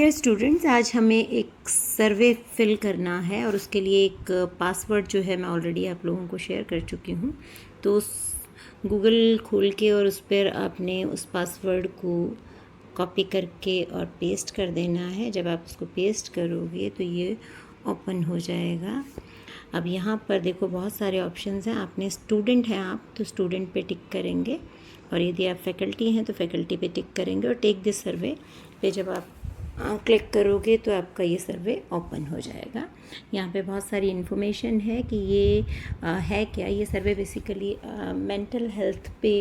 Dear students, आज हमें एक सर्वे फिल करना है और उसके लिए एक पासवर्ड जो है मैं ऑलरेडी आप लोगों को शेयर कर चुकी हूँ। तो गूगल खोल के और उस पर आपने उस पासवर्ड को कॉपी करके और पेस्ट कर देना है। जब आप उसको पेस्ट करोगे तो ये ओपन हो जाएगा। अब यहाँ पर देखो बहुत सारे ऑप्शंस हैं। आपने स्टूडेंट हैं आप तो स्टूडेंट पे टिक करेंगे, और यदि आप फैकल्टी हैं तो फैकल्टी पे टिक करेंगे, और टेक दिस सर्वे पे जब आप क्लिक करोगे तो आपका ये सर्वे ओपन हो जाएगा। यहाँ पे बहुत सारी इन्फॉर्मेशन है कि ये है क्या। ये सर्वे बेसिकली मेंटल हेल्थ पे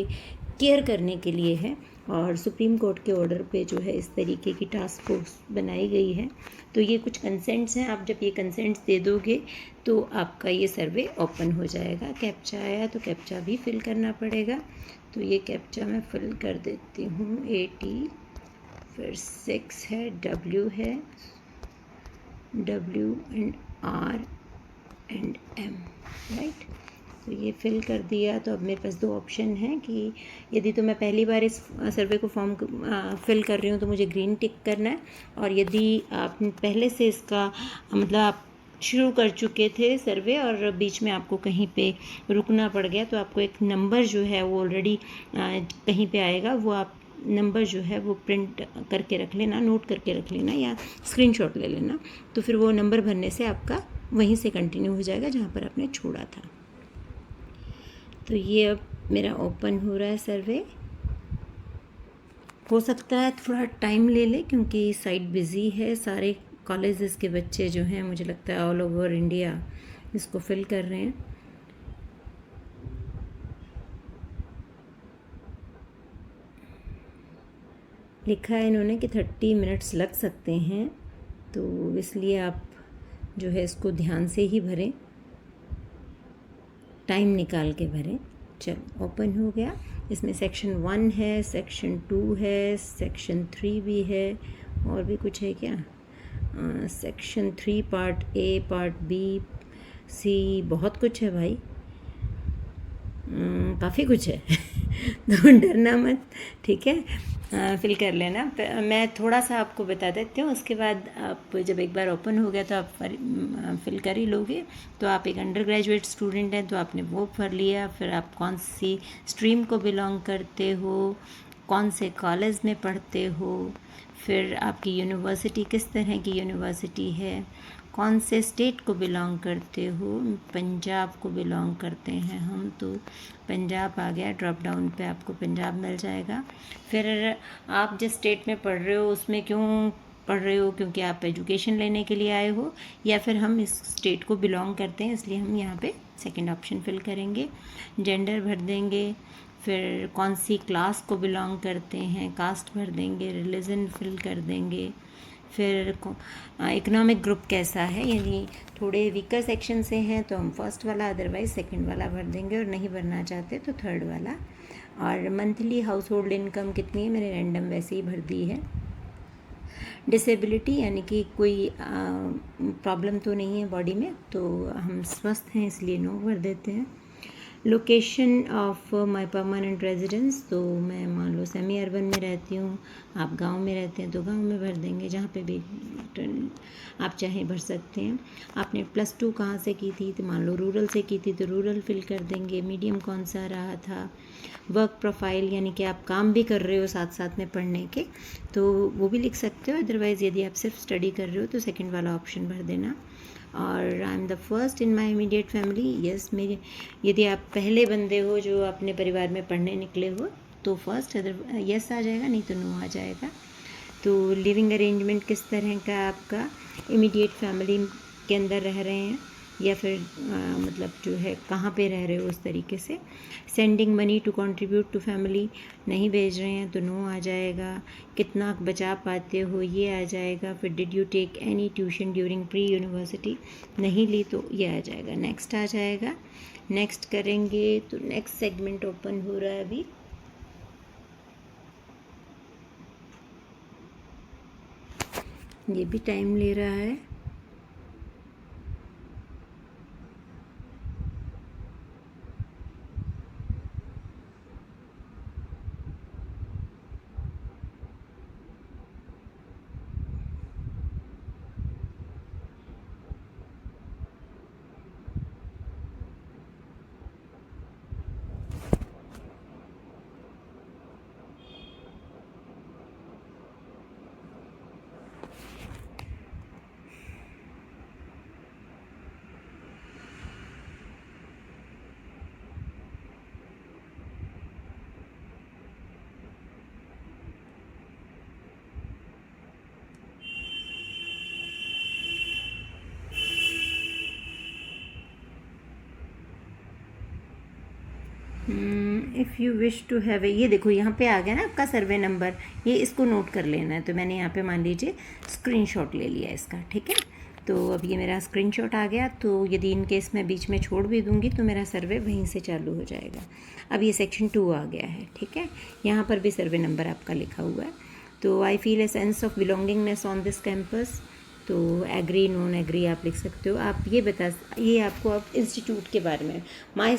केयर करने के लिए है, और सुप्रीम कोर्ट के ऑर्डर पे जो है इस तरीके की टास्क फोर्स बनाई गई है। तो ये कुछ कंसेंट्स हैं। आप जब ये कंसेंट्स दे दोगे तो आपका ये सर्वे ओपन हो जाएगा। कैप्चा आया तो कैप्चा भी फिल करना पड़ेगा। तो ये कैप्चा मैं फिल कर देती हूँ। 80, फिर 6 है, W है, W and R and M, right. तो ये फिल कर दिया। तो अब मेरे पास दो ऑप्शन हैं कि यदि तो मैं पहली बार इस सर्वे को फॉर्म फिल कर रही हूँ तो मुझे ग्रीन टिक करना है, और यदि आप पहले से इसका मतलब आप शुरू कर चुके थे सर्वे और बीच में आपको कहीं पे रुकना पड़ गया तो आपको एक नंबर जो है वो ऑलरेडी कहीं पे आएगा। वो आप नंबर जो है वो प्रिंट करके रख लेना, नोट करके रख लेना या स्क्रीनशॉट ले लेना। तो फिर वो नंबर भरने से आपका वहीं से कंटिन्यू हो जाएगा जहाँ पर आपने छोड़ा था। तो ये अब मेरा ओपन हो रहा है सर्वे। हो सकता है थोड़ा टाइम ले ले क्योंकि साइट बिज़ी है। सारे कॉलेजेस के बच्चे जो हैं मुझे लगता है ऑल ओवर इंडिया इसको फिल कर रहे हैं। लिखा है इन्होंने कि 30 मिनट्स लग सकते हैं, तो इसलिए आप जो है इसको ध्यान से ही भरें, टाइम निकाल के भरें। चलो ओपन हो गया। इसमें सेक्शन 1 है, सेक्शन 2 है, सेक्शन 3 भी है, और भी कुछ है क्या? Section 3 part A, part B, C, बहुत कुछ है भाई, काफ़ी कुछ है। तो डरना मत, ठीक है। फिल कर लेना। मैं थोड़ा सा आपको बता देती हूँ, उसके बाद आप जब एक बार ओपन हो गया तो आप फिल कर ही लोगे। तो आप एक अंडर ग्रेजुएट स्टूडेंट हैं तो आपने वो भर लिया। फिर आप कौन सी स्ट्रीम को बिलोंग करते हो, कौन से कॉलेज में पढ़ते हो, फिर आपकी यूनिवर्सिटी किस तरह की यूनिवर्सिटी है, कौन से स्टेट को बिलोंग करते हो। पंजाब को बिलोंग करते हैं हम, तो पंजाब आ गया। ड्रॉप डाउन पे आपको पंजाब मिल जाएगा। फिर आप जिस स्टेट में पढ़ रहे हो उसमें क्यों पढ़ रहे हो, क्योंकि आप एजुकेशन लेने के लिए आए हो, या फिर हम इस स्टेट को बिलोंग करते हैं इसलिए हम यहाँ पे सेकंड ऑप्शन फिल करेंगे। जेंडर भर देंगे, फिर कौन सी क्लास को बिलोंग करते हैं, कास्ट भर देंगे, रिलीजन फिल कर देंगे। फिर इकोनॉमिक ग्रुप कैसा है, यानी थोड़े वीकर सेक्शन से हैं तो हम फर्स्ट वाला, अदरवाइज सेकंड वाला भर देंगे, और नहीं भरना चाहते तो थर्ड वाला। और मंथली हाउस होल्ड इनकम कितनी है, मैंने रैंडम वैसे ही भर दी है। डिसेबिलिटी यानी कि कोई प्रॉब्लम तो नहीं है बॉडी में, तो हम स्वस्थ हैं इसलिए नो भर देते हैं। Location of my permanent residence, तो मैं मान लो सेमी अर्बन में रहती हूँ, आप गांव में रहते हैं तो गांव में भर देंगे, जहाँ पे भी आप चाहें भर सकते हैं। आपने +2 कहाँ से की थी, तो मान लो रूरल से की थी तो रूरल फिल कर देंगे। मीडियम कौन सा रहा था। वर्क प्रोफाइल यानी कि आप काम भी कर रहे हो साथ साथ में पढ़ने के, तो वो भी लिख सकते हो। अदरवाइज़ यदि आप सिर्फ स्टडी कर रहे हो तो सेकेंड वाला ऑप्शन भर देना। और I am the first in my immediate family, yes मेरे, यदि आप पहले बंदे हो जो अपने परिवार में पढ़ने निकले हो तो फर्स्ट, अदर यस आ जाएगा, नहीं तो नो आ जाएगा। तो लिविंग अरेंजमेंट किस तरह का आपका, इमीडिएट फैमिली के अंदर रह रहे हैं या फिर मतलब जो है कहाँ पे रह रहे हो उस तरीके से। Sending money to contribute to family, नहीं भेज रहे हैं तो नो आ जाएगा। कितना बचा पाते हो ये आ जाएगा। फिर did you take any tuition during pre university, नहीं ली तो ये आ जाएगा। नेक्स्ट आ जाएगा। नेक्स्ट करेंगे तो नेक्स्ट सेगमेंट ओपन हो रहा है अभी। ये भी टाइम ले रहा है। If you wish to have ये देखो यहाँ पे आ गया ना आपका सर्वे नंबर, ये इसको नोट कर लेना है। तो मैंने यहाँ पे मान लीजिए स्क्रीनशॉट ले लिया इसका, ठीक है। तो अब ये मेरा स्क्रीनशॉट आ गया। तो यदि इन केस मैं बीच में छोड़ भी दूँगी तो मेरा सर्वे वहीं से चालू हो जाएगा। अब ये सेक्शन 2 आ गया है, ठीक है। यहाँ पर भी सर्वे नंबर आपका लिखा हुआ है। तो I feel a sense of belongingness on this campus. तो एग्री नॉन एग्री आप लिख सकते हो। आप ये आपको अब इंस्टीट्यूट के बारे में माई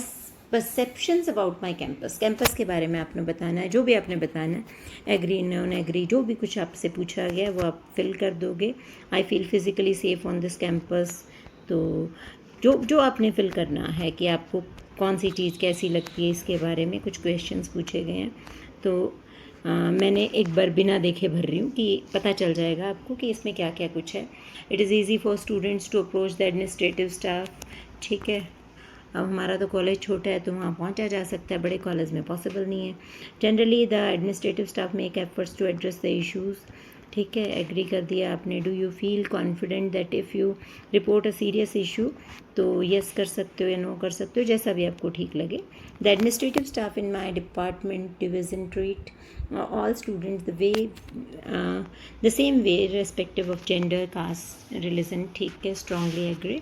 परसेप्शंस अबाउट माई कैंपस के बारे में आपने बताना है, जो भी आपने बताना है। एग्री नॉन एग्री जो भी कुछ आपसे पूछा गया वो आप फिल कर दोगे। I feel physically safe on this campus. तो जो जो आपने फिल करना है कि आपको कौन सी चीज़ कैसी लगती है, इसके बारे में कुछ क्वेश्चंस पूछे गए हैं। तो मैंने एक बार बिना देखे भर रही हूँ कि पता चल जाएगा आपको कि इसमें क्या क्या कुछ है। It is easy for students to approach the administrative staff, ठीक है। अब हमारा तो कॉलेज छोटा है तो वहाँ पहुँचा जा सकता है, बड़े कॉलेज में पॉसिबल नहीं है। Generally the administrative staff make efforts to address the issues, ठीक है। एग्री कर दिया आपने। Do you feel confident that if you report a serious issue, तो येस कर सकते हो या नो कर सकते हो, जैसा भी आपको ठीक लगे। The administrative staff in my department division treat all students the same way irrespective of gender, caste, religion, ठीक है। strongly agree.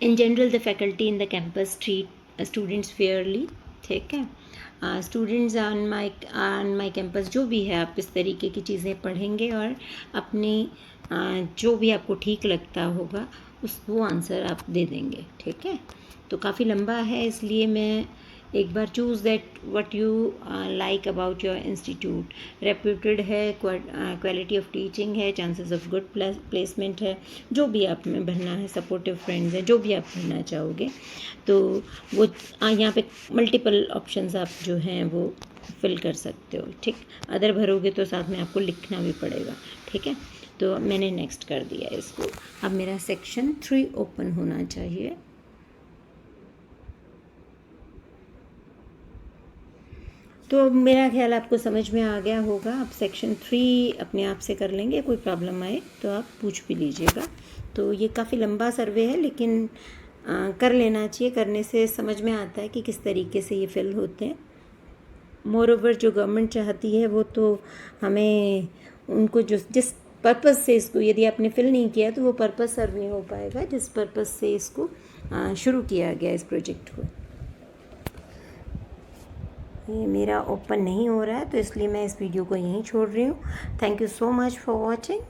In general the faculty in the campus treat students fairly, ठीक है। स्टूडेंट्स ऑन माई कैंपस जो भी है आप इस तरीके की चीज़ें पढ़ेंगे और अपनी जो भी आपको ठीक लगता होगा वो आंसर आप दे देंगे, ठीक है। तो काफ़ी लंबा है, इसलिए मैं एक बार choose that what you like about your institute. Reputed है, क्वालिटी ऑफ टीचिंग है, चांसेस ऑफ गुड प्लेसमेंट है, जो भी आप में भरना है, सपोर्टिव फ्रेंड्स है, जो भी आप भरना चाहोगे। तो वो यहाँ पे मल्टीपल ऑप्शंस आप जो हैं वो फिल कर सकते हो, ठीक। अदर भरोगे तो साथ में आपको लिखना भी पड़ेगा, ठीक है। तो मैंने नेक्स्ट कर दिया इसको। अब मेरा सेक्शन 3 ओपन होना चाहिए। तो मेरा ख्याल आपको समझ में आ गया होगा। आप सेक्शन 3 अपने आप से कर लेंगे, कोई प्रॉब्लम आए तो आप पूछ भी लीजिएगा। तो ये काफ़ी लंबा सर्वे है, लेकिन कर लेना चाहिए। करने से समझ में आता है कि किस तरीके से ये फिल होते हैं। मोर ओवर जो गवर्नमेंट चाहती है वो तो हमें उनको जिस पर्पज़ से इसको, यदि आपने फिल नहीं किया तो वो पर्पज़ सर्व नहीं हो पाएगा जिस पर्पज़ से इसको शुरू किया गया इस प्रोजेक्ट को। ये मेरा ओपन नहीं हो रहा है तो इसलिए मैं इस वीडियो को यहीं छोड़ रही हूँ। Thank you so much for watching.